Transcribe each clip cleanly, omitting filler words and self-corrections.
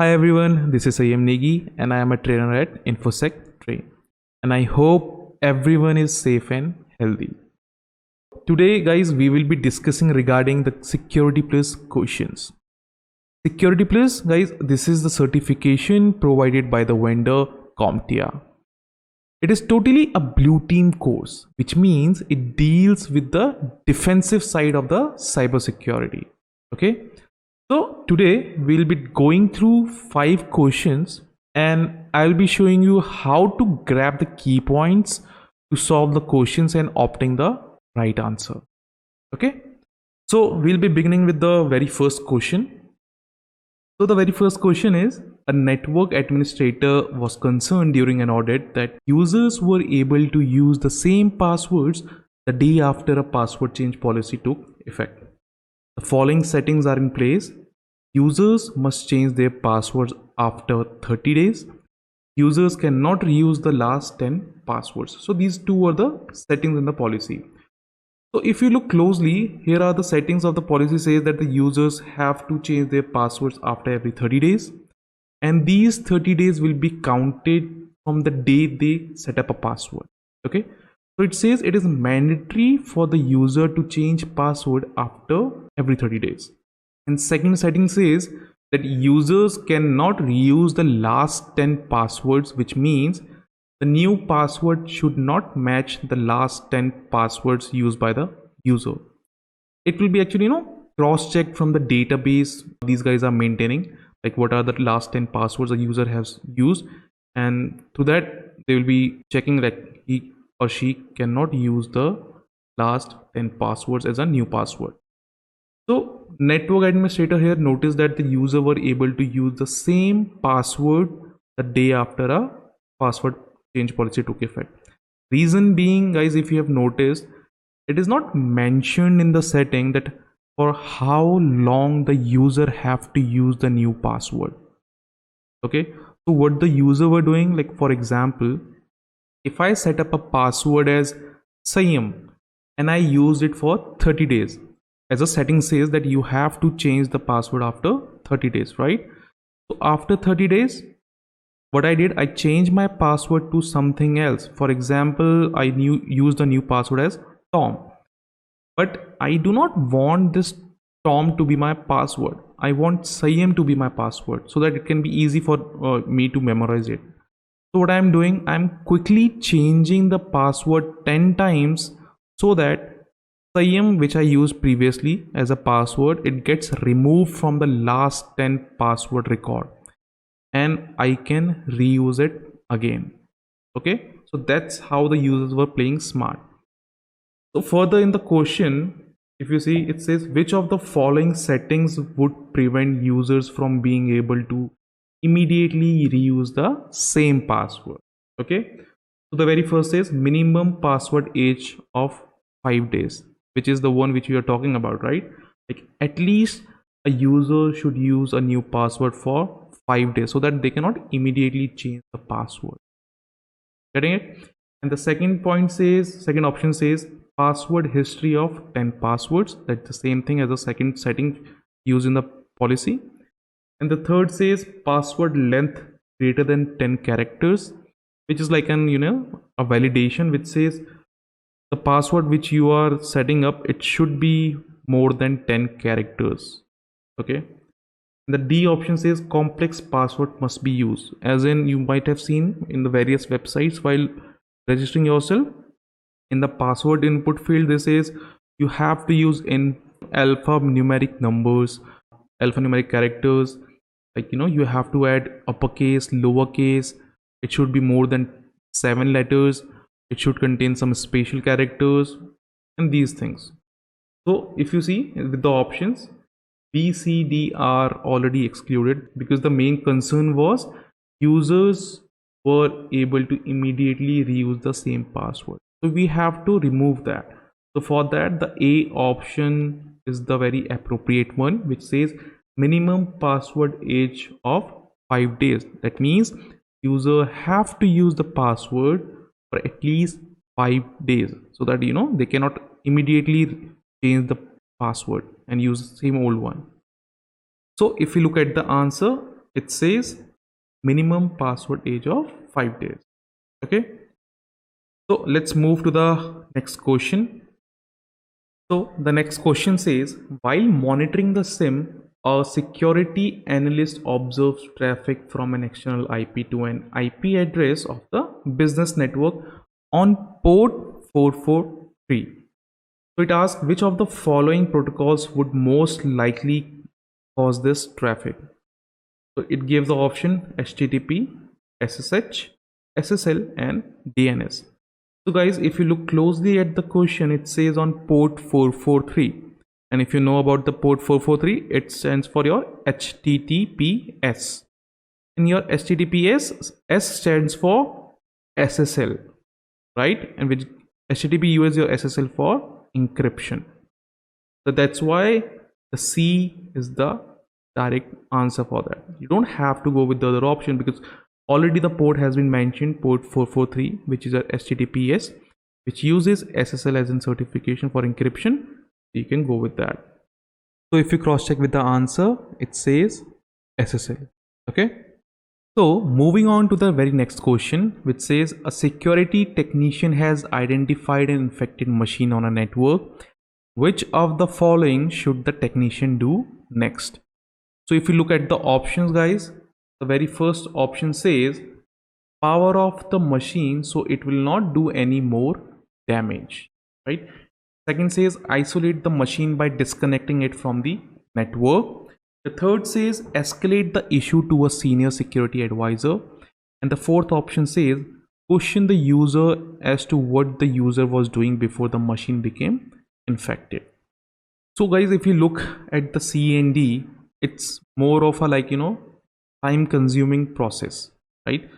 Hi everyone, this is Ayam Negi and I am a trainer at InfoSec Train. And I hope everyone is safe and healthy. Today guys, we will be discussing regarding the Security Plus questions. Security Plus guys, this is the certification provided by the vendor CompTIA. It is totally a blue team course, which means it deals with the defensive side of the cybersecurity. Okay. So today we'll be going through 5 questions and I'll be showing you how to grab the key points to solve the questions and opting the right answer. Okay. So we'll be beginning with the very first question. So the very first question is, a network administrator was concerned during an audit that users were able to use the same passwords the day after a password change policy took effect. The following settings are in place. Users must change their passwords after 30 days. Users cannot reuse the last 10 passwords. So these two are the settings in the policy. So if you look closely, here are the settings of the policy. Says that the users have to change their passwords after every 30 days. And these 30 days will be counted from the day they set up a password. Okay. So it says it is mandatory for the user to change password after every 30 days. And second setting says that users cannot reuse the last 10 passwords, which means the new password should not match the last 10 passwords used by the user. It will be actually, cross-checked from the database these guys are maintaining, like what are the last 10 passwords a user has used, and through that they will be checking that he or she cannot use the last 10 passwords as a new password. So network administrator here noticed that the user were able to use the same password the day after a password change policy took effect. Reason being, guys, if you have noticed, it is not mentioned in the setting that for how long the user have to use the new password. Okay, so what the user were doing, like for example, if I set up a password as Sayam and I used it for 30 days, as a setting says that you have to change the password after 30 days, right? So after 30 days, what I did, I changed my password to something else. For example, I used the new password as Tom, but I do not want this Tom to be my password. I want Sayam to be my password so that it can be easy for me to memorize it. So what I'm doing, I'm quickly changing the password 10 times so that Sayam, which I used previously as a password, it gets removed from the last 10 password record and I can reuse it again. Okay, so that's how the users were playing smart. So further in the question, if you see, it says which of the following settings would prevent users from being able to immediately reuse the same password. Okay, so the very first is minimum password age of 5 days, which is the one which we are talking about, right? Like at least a user should use a new password for 5 days so that they cannot immediately change the password. Getting it? And the second option says password history of 10 passwords. That's the same thing as the second setting used in the policy. And the third says password length greater than 10 characters, which is like an a validation which says the password which you are setting up, it should be more than 10 characters. Okay. The D option says complex password must be used, as in you might have seen in the various websites while registering yourself, in the password input field this says you have to use in alphanumeric numbers, alphanumeric characters, like you have to add uppercase, lowercase, it should be more than 7 letters, it should contain some special characters and these things. So if you see with the options, B, C, D are already excluded because the main concern was users were able to immediately reuse the same password. So we have to remove that. So for that, the A option is the very appropriate one, which says minimum password age of 5 days. That means user have to use the password for at least 5 days so that they cannot immediately change the password and use the same old one. So if you look at the answer, it says minimum password age of 5 days. Okay, so let's move to the next question. So the next question says, while monitoring the SIM, a security analyst observes traffic from an external IP to an IP address of the business network on port 443. So it asks which of the following protocols would most likely cause this traffic. So it gives the option HTTP, SSH, SSL and DNS. So guys, if you look closely at the question, it says on port 443. And if you know about the port 443, it stands for your HTTPS. And your HTTPS, S stands for SSL, right? And which HTTP uses your SSL for encryption. So that's why the C is the direct answer for that. You don't have to go with the other option because already the port has been mentioned, port 443, which is a HTTPS, which uses SSL as in certification for encryption. You can go with that. So if you cross check with the answer, it says SSL. Okay. So moving on to the very next question, which says a security technician has identified an infected machine on a network. Which of the following should the technician do next? So if you look at the options, guys, the very first option says power off the machine so it will not do any more damage, right? Second says isolate the machine by disconnecting it from the network. The third says escalate the issue to a senior security advisor. And the fourth option says question the user as to what the user was doing before the machine became infected. So guys, if you look at the C and D, it's more of a time consuming process, right?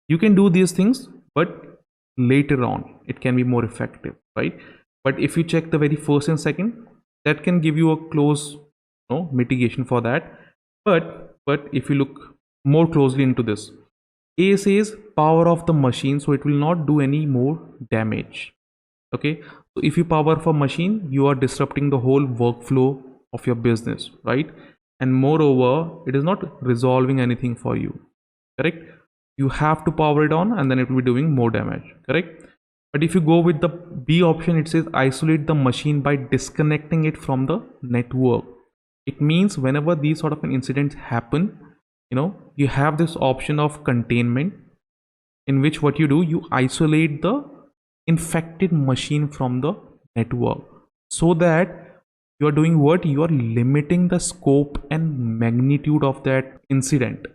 You can do these things, but later on it can be more effective, right? But if you check the very first and second, that can give you a close mitigation for that. But if you look more closely into this, A says power off the machine so it will not do any more damage. Okay, so if you power off a machine, you are disrupting the whole workflow of your business, right? And moreover, it is not resolving anything for you, correct? You have to power it on and then it will be doing more damage, correct? But if you go with the B option, it says isolate the machine by disconnecting it from the network. It means whenever these sort of incidents happen, you have this option of containment, in which what you do, you isolate the infected machine from the network, so that you are doing what? You are limiting the scope and magnitude of that incident.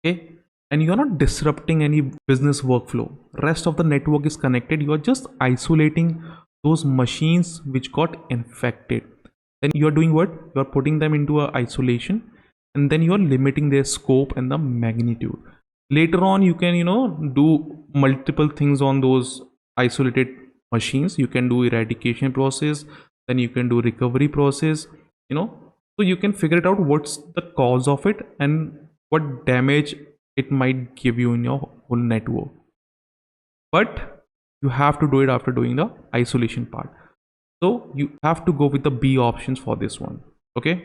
Okay, and you are not disrupting any business workflow. Rest of the network is connected. You are just isolating those machines which got infected. Then you are doing what? You are putting them into a isolation, and then you are limiting their scope and the magnitude. Later on, you can do multiple things on those isolated machines. You can do eradication process, then you can do recovery process, so you can figure it out what's the cause of it and what damage it might give you in your whole network. But you have to do it after doing the isolation part. So you have to go with the B options for this one. Okay,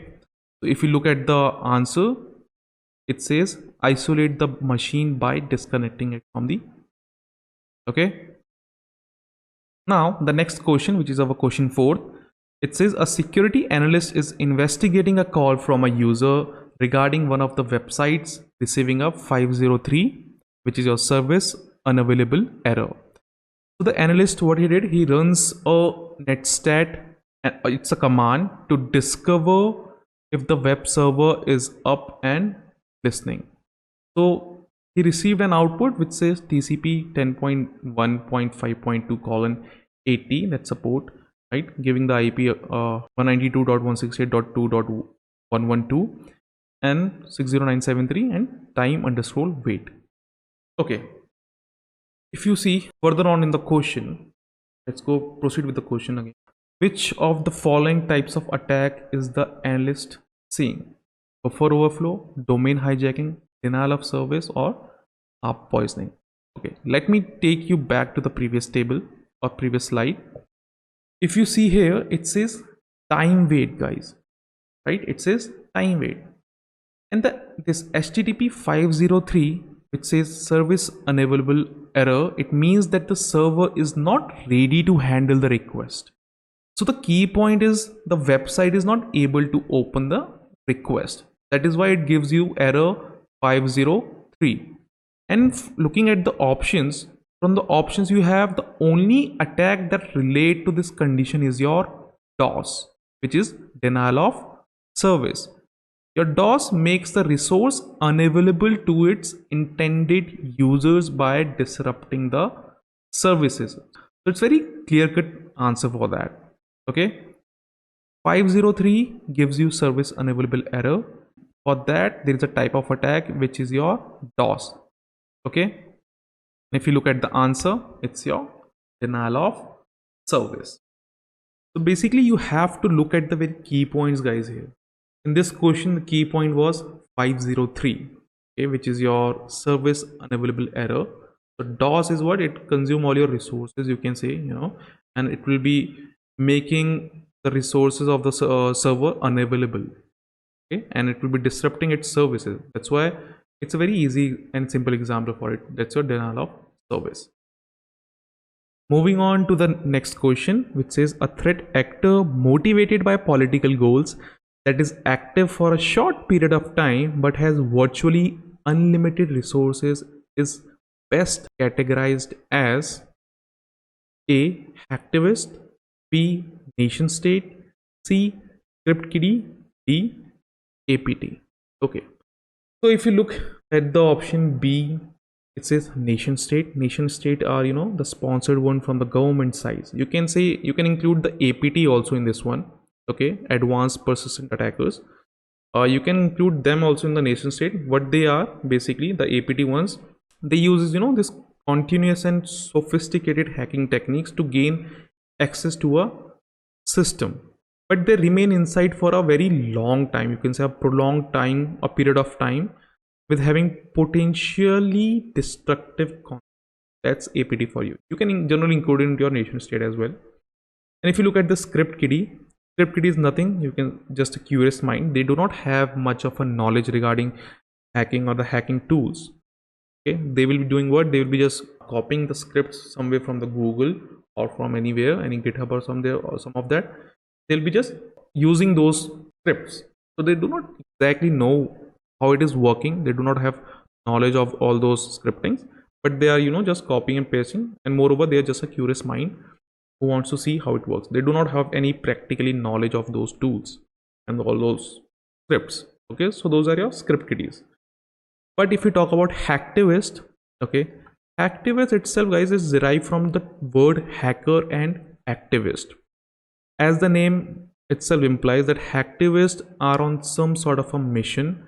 so if you look at the answer, it says isolate the machine by disconnecting it from the. Okay, now the next question, which is our question 4, it says a security analyst is investigating a call from a user regarding one of the websites receiving a 503, which is your service unavailable error. So the analyst, what he did, he runs a netstat, and it's a command to discover if the web server is up and listening. So he received an output which says TCP 10.1.5.2:80, that's support, right? Giving the IP 192.168.2.112 and 60973 and time_wait. Okay, if you see further on in the question, let's proceed with the question again. Which of the following types of attack is the analyst seeing? Buffer overflow, domain hijacking, denial of service, or ARP poisoning? Okay, let me take you back to the previous table or previous slide. If you see here, it says time wait, guys, right? It says time wait. And this HTTP 503, which says service unavailable error, it means that the server is not ready to handle the request. So the key point is the website is not able to open the request. That is why it gives you error 503. And looking at the options, from the options you have, the only attack that relate to this condition is your DOS, which is denial of service. Your DOS makes the resource unavailable to its intended users by disrupting the services. So it's very clear-cut answer for that. Okay, 503 gives you service unavailable error. For that, there is a type of attack which is your DOS. Okay, if you look at the answer, it's your denial of service. So basically, you have to look at the very key points, guys. Here in this question, the key point was 503, okay, which is your service unavailable error. So DOS is what it consume all your resources, you can say, and it will be making the resources of the server unavailable, okay, and it will be disrupting its services. That's why it's a very easy and simple example for it. That's your denial of service. Moving on to the next question, which says a threat actor motivated by political goals that is active for a short period of time but has virtually unlimited resources is best categorized as A. hacktivist, B. nation state, C. script kiddie, D. APT. Okay, so if you look at the option B, it says nation state. Nation state are the sponsored one from the government side. You can say, you can include the APT also in this one. Okay, advanced persistent attackers, you can include them also in the nation state. What they are, basically the APT ones, they use this continuous and sophisticated hacking techniques to gain access to a system, but they remain inside for a very long time. You can say a prolonged time, a period of time, with having potentially destructive content. That's APT for you. You can generally include it into your nation state as well. And if you look at the script kiddie, script kiddie is nothing, you can just a curious mind. They do not have much of a knowledge regarding hacking or the hacking tools. Okay, they will be doing what? They will be just copying the scripts somewhere from the Google or from anywhere, any GitHub or somewhere, or some of that. They'll be just using those scripts. So they do not exactly know how it is working. They do not have knowledge of all those scriptings, but they are just copying and pasting, and moreover they are just a curious mind who wants to see how it works. They do not have any practically knowledge of those tools and all those scripts. Okay, so those are your script kiddies. But if we talk about hacktivist, okay, hacktivist itself, guys, is derived from the word hacker and activist. As the name itself implies, that hacktivists are on some sort of a mission,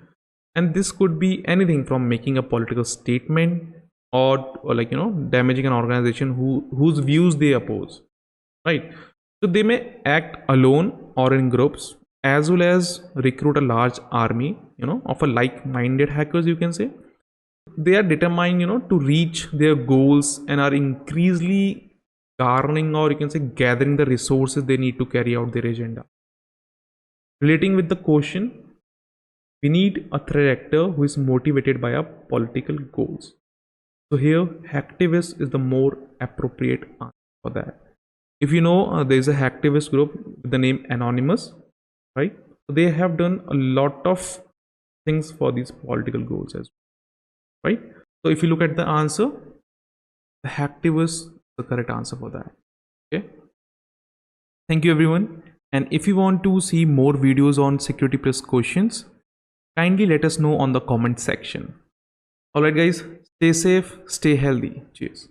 and this could be anything from making a political statement or like damaging an organization whose views they oppose, right? So they may act alone or in groups, as well as recruit a large army of a like-minded hackers, you can say. They are determined to reach their goals and are increasingly garnering, or you can say gathering, the resources they need to carry out their agenda. Relating with the question, we need a threat actor who is motivated by our political goals. So here hacktivist is the more appropriate answer for that. If there is a hacktivist group with the name Anonymous, right? So they have done a lot of things for these political goals as well, right? So if you look at the answer, the hacktivist is the correct answer for that. Okay, thank you everyone. And if you want to see more videos on security plus questions, kindly let us know on the comment section. Alright guys, stay safe, stay healthy. Cheers.